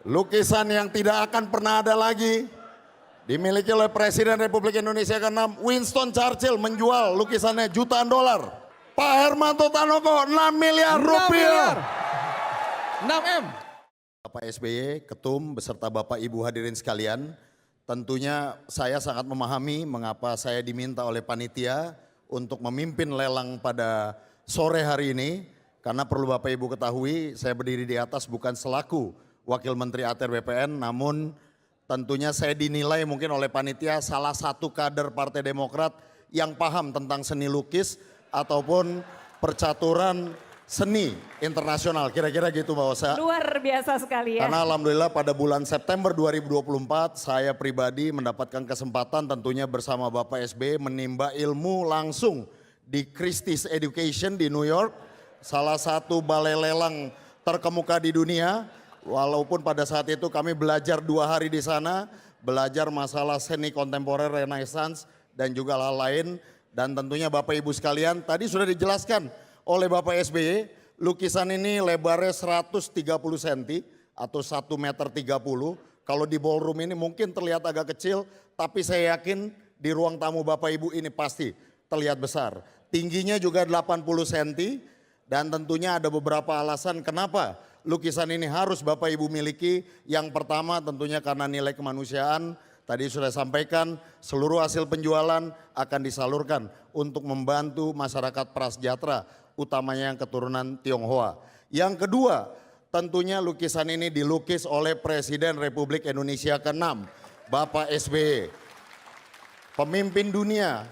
Lukisan yang tidak akan pernah ada lagi dimiliki oleh Presiden Republik Indonesia ke-6 Winston Churchill, menjual lukisannya jutaan dolar. Pak Hermanto Tanoko 6 miliar rupiah. 6M. Bapak SBY, Ketum beserta Bapak Ibu hadirin sekalian, tentunya saya sangat memahami mengapa saya diminta oleh panitia untuk memimpin lelang pada sore hari ini. Karena perlu Bapak Ibu ketahui, saya berdiri di atas bukan selaku Wakil Menteri ATR BPN, namun tentunya saya dinilai mungkin oleh panitia salah satu kader Partai Demokrat yang paham tentang seni lukis ataupun percaturan seni internasional, kira-kira gitu Mbak Osa. Luar biasa sekali ya. Karena alhamdulillah pada bulan September 2024 saya pribadi mendapatkan kesempatan tentunya bersama Bapak SBY menimba ilmu langsung di Christie's Education di New York, salah satu balai lelang terkemuka di dunia. Walaupun pada saat itu kami belajar 2 hari di sana, belajar masalah seni kontemporer Renaissance dan juga hal lain. Dan tentunya Bapak Ibu sekalian tadi sudah dijelaskan oleh Bapak SBY, lukisan ini lebarnya 130 cm atau 1,30 meter. Kalau di ballroom ini mungkin terlihat agak kecil, tapi saya yakin di ruang tamu Bapak Ibu ini pasti terlihat besar. Tingginya juga 80 cm dan tentunya ada beberapa alasan kenapa lukisan ini harus Bapak Ibu miliki. Yang pertama tentunya karena nilai kemanusiaan. Tadi sudah sampaikan seluruh hasil penjualan akan disalurkan untuk membantu masyarakat prasejahtera, utamanya yang keturunan Tionghoa. Yang kedua, tentunya lukisan ini dilukis oleh Presiden Republik Indonesia ke-6, Bapak SBY. Pemimpin dunia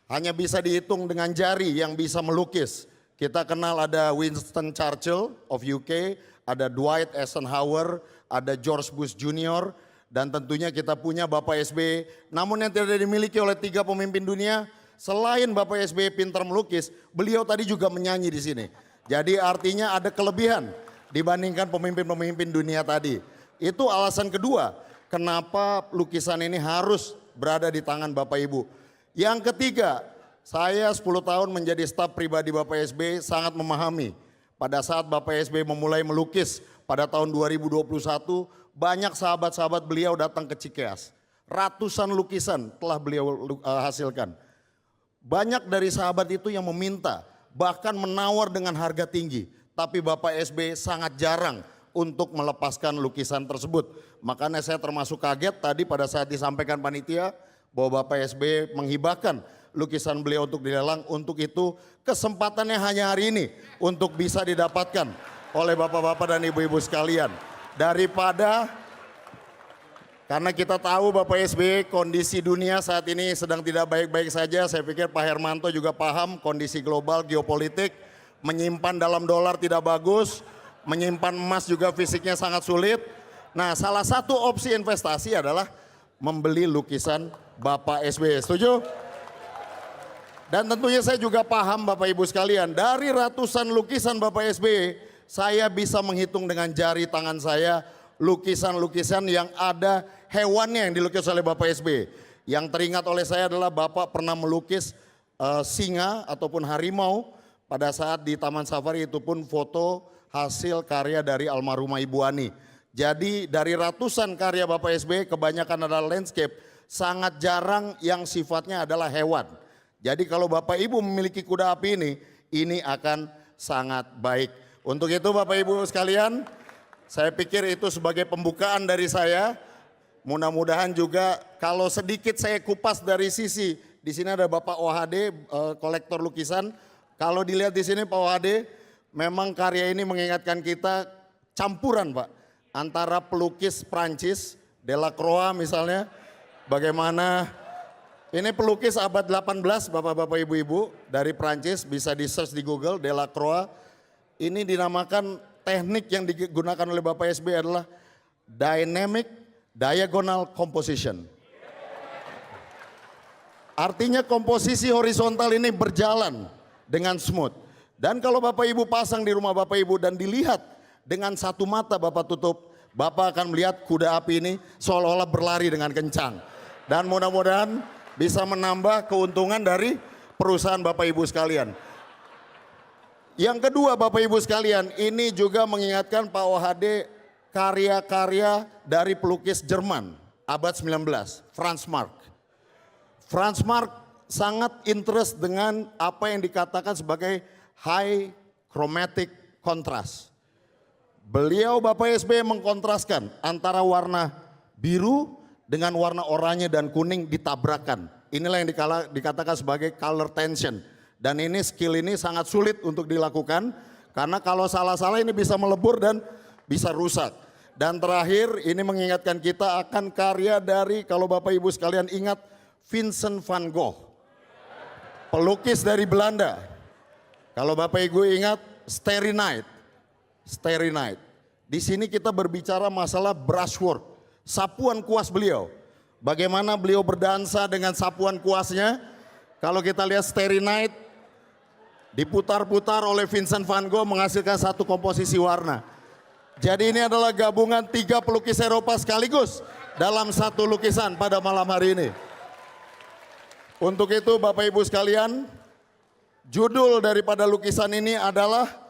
hanya bisa dihitung dengan jari yang bisa melukis. Kita kenal ada Winston Churchill of UK, ada Dwight Eisenhower, ada George Bush Jr. Dan tentunya kita punya Bapak SBY. Namun yang tidak dimiliki oleh 3 pemimpin dunia, selain Bapak SBY pintar melukis, beliau tadi juga menyanyi di sini. Jadi artinya ada kelebihan dibandingkan pemimpin-pemimpin dunia tadi. Itu alasan kedua, kenapa lukisan ini harus berada di tangan Bapak Ibu. Yang ketiga, saya 10 tahun menjadi staf pribadi Bapak SBY sangat memahami. Pada saat Bapak SBY memulai melukis pada tahun 2021, banyak sahabat-sahabat beliau datang ke Cikeas. Ratusan lukisan telah beliau hasilkan. Banyak dari sahabat itu yang meminta, bahkan menawar dengan harga tinggi. Tapi Bapak SBY sangat jarang untuk melepaskan lukisan tersebut. Makanya saya termasuk kaget tadi pada saat disampaikan panitia bahwa Bapak SBY menghibahkan lukisan beliau untuk dilelang. Untuk itu kesempatannya hanya hari ini untuk bisa didapatkan oleh bapak-bapak dan ibu-ibu sekalian. Daripada, karena kita tahu Bapak SBY kondisi dunia saat ini sedang tidak baik-baik saja. Saya pikir Pak Hermanto juga paham kondisi global geopolitik. Menyimpan dalam dolar tidak bagus, menyimpan emas juga fisiknya sangat sulit. Nah, salah satu opsi investasi adalah membeli lukisan Bapak SBY. Setuju? Dan tentunya saya juga paham Bapak Ibu sekalian, dari ratusan lukisan Bapak SBY, saya bisa menghitung dengan jari tangan saya lukisan-lukisan yang ada hewannya yang dilukis oleh Bapak SBY. Yang teringat oleh saya adalah Bapak pernah melukis singa ataupun harimau pada saat di Taman Safari, itu pun foto hasil karya dari almarhumah Ibu Ani. Jadi dari ratusan karya Bapak SBY kebanyakan adalah landscape, sangat jarang yang sifatnya adalah hewan. Jadi kalau Bapak Ibu memiliki kuda api ini akan sangat baik. Untuk itu Bapak Ibu sekalian, saya pikir itu sebagai pembukaan dari saya. Mudah-mudahan juga kalau sedikit saya kupas dari sisi, di sini ada Bapak OHD, kolektor lukisan. Kalau dilihat di sini Pak OHD, memang karya ini mengingatkan kita campuran Pak, antara pelukis Prancis, Delacroix misalnya, bagaimana ini pelukis abad 18 Bapak-bapak Ibu-ibu dari Prancis, bisa di search di Google, Delacroix. Ini dinamakan teknik yang digunakan oleh Bapak SBY adalah Dynamic Diagonal Composition. Artinya komposisi horizontal ini berjalan dengan smooth. Dan kalau Bapak Ibu pasang di rumah Bapak Ibu dan dilihat dengan satu mata Bapak tutup, Bapak akan melihat kuda api ini seolah-olah berlari dengan kencang. Dan mudah-mudahan bisa menambah keuntungan dari perusahaan Bapak Ibu sekalian. Yang kedua Bapak Ibu sekalian, ini juga mengingatkan Pak OHD karya-karya dari pelukis Jerman abad 19, Franz Marc. Franz Marc sangat interest dengan apa yang dikatakan sebagai high chromatic contrast. Beliau Bapak SBY mengkontraskan antara warna biru dengan warna oranye dan kuning ditabrakkan. Inilah yang dikatakan sebagai color tension. Dan ini skill ini sangat sulit untuk dilakukan karena kalau salah-salah ini bisa melebur dan bisa rusak. Dan terakhir ini mengingatkan kita akan karya dari, kalau Bapak Ibu sekalian ingat, Vincent van Gogh. Pelukis dari Belanda. Kalau Bapak Ibu ingat Starry Night. Starry Night. Di sini kita berbicara masalah brushwork, sapuan kuas beliau. Bagaimana beliau berdansa dengan sapuan kuasnya. Kalau kita lihat Starry Night diputar-putar oleh Vincent van Gogh menghasilkan satu komposisi warna. Jadi ini adalah gabungan 3 pelukis Eropa sekaligus dalam satu lukisan pada malam hari ini. Untuk itu Bapak Ibu sekalian, judul daripada lukisan ini adalah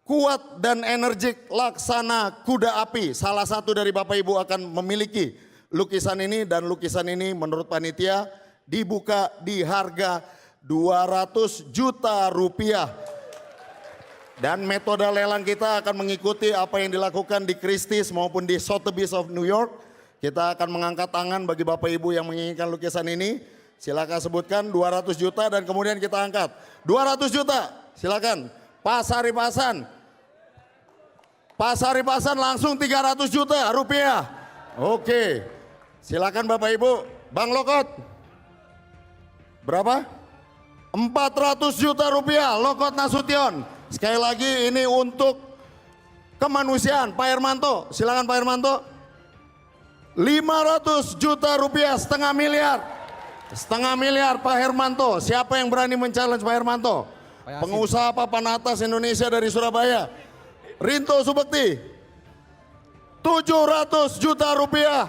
Kuat dan Energik Laksana Kuda Api. Salah satu dari Bapak Ibu akan memiliki lukisan ini, dan lukisan ini menurut panitia dibuka di harga 200 juta rupiah. Dan metode lelang kita akan mengikuti apa yang dilakukan di Christie's maupun di Sotheby's of New York. Kita akan mengangkat tangan bagi Bapak Ibu yang menginginkan lukisan ini. Silakan sebutkan 200 juta dan kemudian kita angkat. 200 juta, silakan. Pasaripasan. Pasaripasan langsung 300 juta rupiah. Oke, silakan Bapak Ibu. Bang Lokot. Berapa? 400 juta rupiah, Lokot Nasution. Sekali lagi ini untuk kemanusiaan. Pak Hermanto, silakan Pak Hermanto. 500 juta rupiah, setengah miliar. Setengah miliar Pak Hermanto. Siapa yang berani men-challenge Pak Hermanto? Pengusaha papan atas Indonesia dari Surabaya. Rinto Subekti. 700 juta rupiah.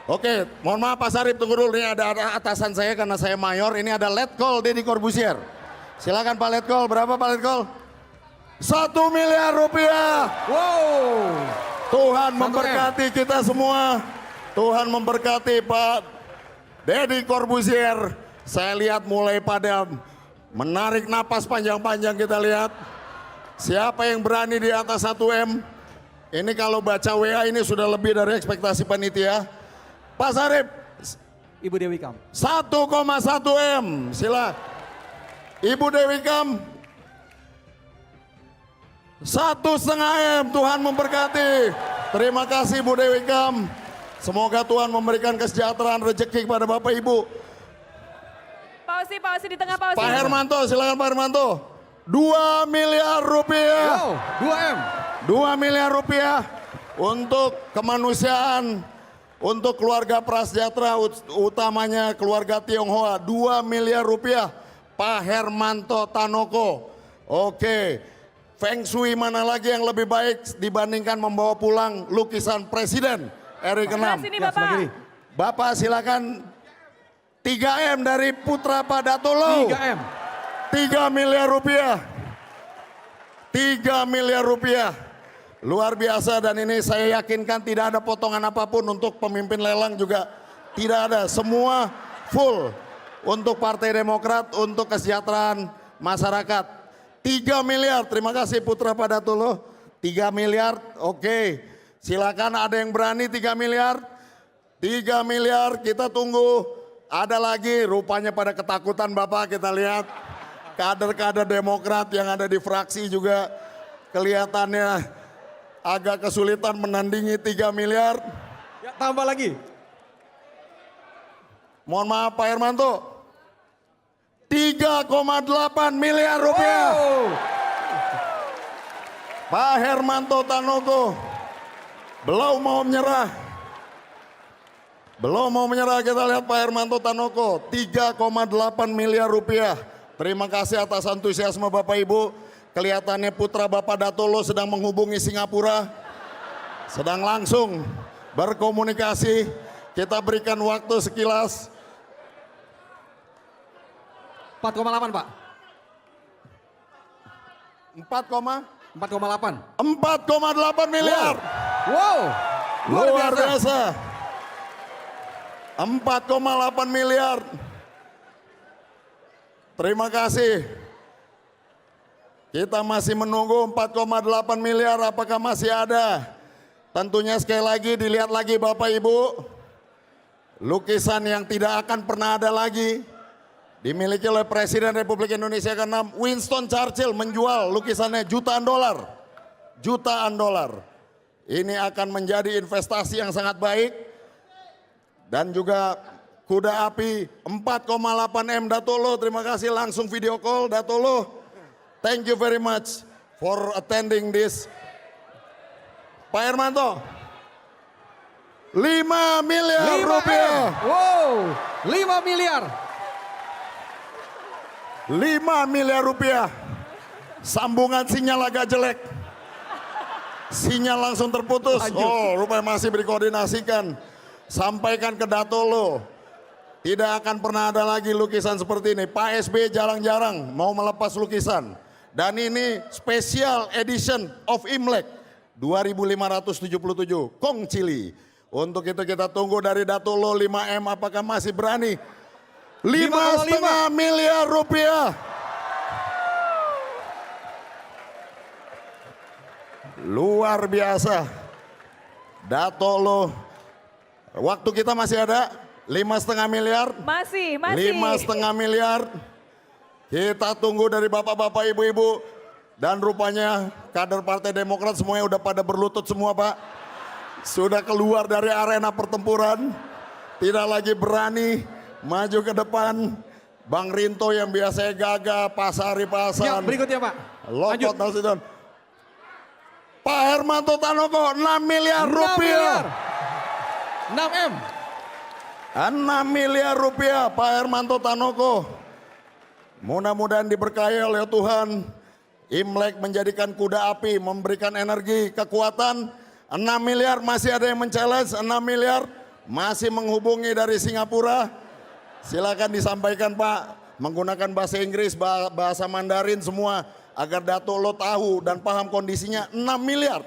Oke, mohon maaf Pak Sarip, tunggu dulu. Ini ada atasan saya karena saya mayor. Ini ada Letkol Deddy Corbuzier. Silakan Pak Letkol, berapa Pak Letkol? 1 miliar rupiah. Wow. Tuhan memberkati kita semua. Tuhan memberkati Pak Deddy Corbuzier. Saya lihat mulai pada menarik napas panjang-panjang, kita lihat. Siapa yang berani di atas 1M? Ini kalau baca WA ini sudah lebih dari ekspektasi panitia. Pak Sarip. Ibu Dewi Kam. 1,1M, sila. Ibu Dewi Kam. 1,5M, Tuhan memberkati. Terima kasih Bu Dewi Kam. Semoga Tuhan memberikan kesejahteraan rezeki kepada Bapak Ibu. Pak Osi di tengah Pak Osi. Pak Hermanto, silakan Pak Hermanto. 2 miliar rupiah. Wow, 2M. 2 miliar rupiah untuk kemanusiaan, untuk keluarga prasejahtera, utamanya keluarga Tionghoa. 2 miliar rupiah, Pak Hermanto Tanoko. Oke, Feng Shui mana lagi yang lebih baik dibandingkan membawa pulang lukisan Presiden RI ke-6? Sini Ya, Bapak. sebelah kiri. Bapak silakan. 3M dari Putra Padatolo. 3M. 3 miliar rupiah. 3 miliar rupiah. Luar biasa, dan ini saya yakinkan tidak ada potongan apapun untuk pemimpin lelang juga. Tidak ada, semua full untuk Partai Demokrat, untuk kesejahteraan masyarakat. 3 miliar, terima kasih Putra Padatolo. 3 miliar, oke. Silakan, ada yang berani 3 miliar? 3 miliar, kita tunggu. Ada lagi, rupanya pada ketakutan Bapak, kita lihat. Kader-kader Demokrat yang ada di fraksi juga kelihatannya agak kesulitan menandingi 3 miliar. Ya, tambah lagi. Mohon maaf Pak Hermanto. 3,8 miliar rupiah. Wow. Pak Hermanto Tanoko belum mau menyerah. Belum mau menyerah, kita lihat Pak Hermanto Tanoko. 3,8 miliar rupiah. Terima kasih atas antusiasme Bapak Ibu. Kelihatannya putra Bapak Datolo sedang menghubungi Singapura. Sedang langsung berkomunikasi. Kita berikan waktu sekilas. 4,8 Pak. 4,8 4,8. 4,8 miliar. Wow. Luar biasa. 4,8 miliar. Terima kasih. Kita masih menunggu 4,8 miliar, apakah masih ada? Tentunya sekali lagi dilihat lagi Bapak Ibu. Lukisan yang tidak akan pernah ada lagi. Dimiliki oleh Presiden Republik Indonesia ke-6, Winston Churchill, menjual lukisannya jutaan dolar. Jutaan dolar. Ini akan menjadi investasi yang sangat baik. Dan juga kuda api 4,8 M Datolo, terima kasih langsung video call Datolo. Thank you very much for attending this. Pak Hermanto, 5 miliar rupiah. Wow, 5 miliar. 5 miliar rupiah. Sambungan sinyal agak jelek. Sinyal langsung terputus. Lanjut. Oh, rupanya masih dikoordinasikan. Sampaikan ke Datolo. Tidak akan pernah ada lagi lukisan seperti ini. Pak SBY jarang-jarang mau melepas lukisan. Dan ini special edition of Imlek 2577 Kong Chili. Untuk itu kita tunggu dari Datolo 5M, apakah masih berani? 5,5 miliar rupiah. Luar biasa. Datolo. Waktu kita masih ada 5,5 miliar. Masih. 5,5 miliar. Kita tunggu dari bapak-bapak, ibu-ibu. Dan rupanya kader Partai Demokrat semuanya udah pada berlutut semua Pak. Sudah keluar dari arena pertempuran. Tidak lagi berani maju ke depan. Bang Rinto yang biasanya gagah, Pasari Pasan. Ya, berikutnya Pak. Lokot Nasution. Pak Hermanto Tanoko 6 miliar rupiah. 6M. 6 miliar rupiah Pak Hermanto Tanoko. Mudah-mudahan diberkahi oleh Tuhan. Imlek menjadikan kuda api, memberikan energi, kekuatan. 6 miliar masih ada yang men-challenge, 6 miliar masih menghubungi dari Singapura. Silakan disampaikan Pak, menggunakan bahasa Inggris, bahasa Mandarin semua. Agar Datolo tahu dan paham kondisinya. 6 miliar.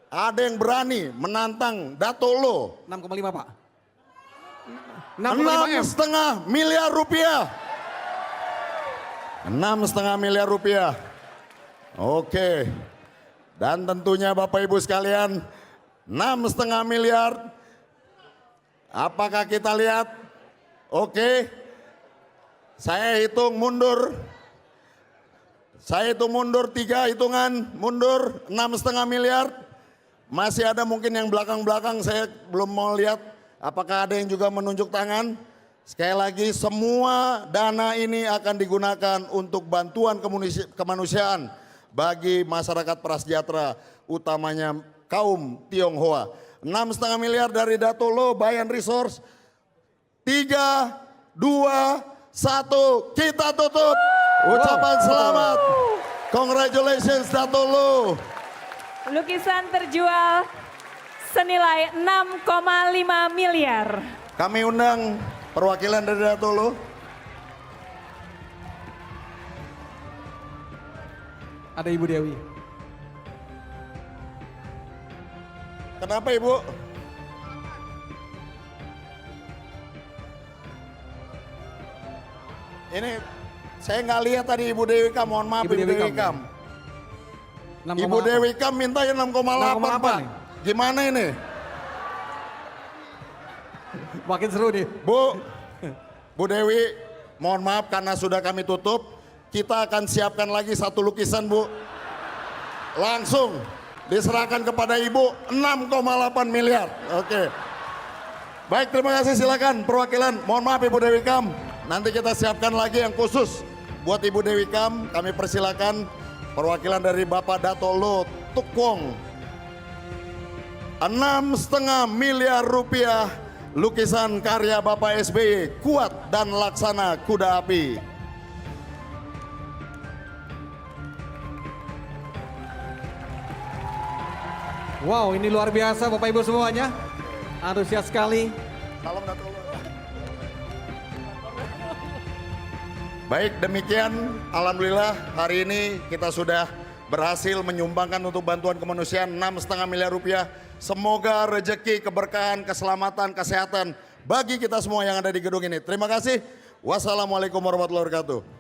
Ada yang berani menantang Datolo. 6,5 Pak. 6,5M. 6,5 miliar rupiah. 6,5 miliar rupiah. Oke. Dan tentunya Bapak Ibu sekalian, 6,5 miliar. Apakah kita lihat? Oke. Saya hitung mundur. Saya hitung mundur 3 hitungan, mundur 6,5 miliar. Masih ada mungkin yang belakang-belakang saya belum mau lihat. Apakah ada yang juga menunjuk tangan? Sekali lagi semua dana ini akan digunakan untuk bantuan kemanusiaan bagi masyarakat prasejahtera, utamanya kaum Tionghoa. 6,5 miliar dari Datolo, Bayan Resource. 3, 2, 1, kita tutup. Ucapan selamat. Congratulations Datolo. Lukisan terjual senilai 6,5 miliar. Kami undang perwakilan dari Datolo. Ada Ibu Dewi. Kenapa Ibu? Ini saya nggak lihat tadi Ibu Dewi Kam, mohon maaf Ibu Dewi Kam. 6,8. Ibu Dewi Kam minta ya 6,8 Pak. nih. Gimana ini? Makin seru nih. Bu Dewi, mohon maaf karena sudah kami tutup. Kita akan siapkan lagi satu lukisan Bu. Langsung diserahkan kepada Ibu 6,8 miliar. Oke. Baik, terima kasih, silakan perwakilan. Mohon maaf Ibu Dewi Kam. Nanti kita siapkan lagi yang khusus buat Ibu Dewi Kam. Kami persilakan perwakilan dari Bapak Datolo Tukwong. 6,5 miliar rupiah lukisan karya Bapak SBY, Kuat dan Laksana Kuda Api. Wow, ini luar biasa Bapak Ibu semuanya. Antusias sekali. Salam Datolo. Baik, demikian alhamdulillah hari ini kita sudah berhasil menyumbangkan untuk bantuan kemanusiaan 6,5 miliar rupiah Semoga rezeki, keberkahan, keselamatan, kesehatan bagi kita semua yang ada di gedung ini. Terima kasih. Wassalamualaikum warahmatullahi wabarakatuh.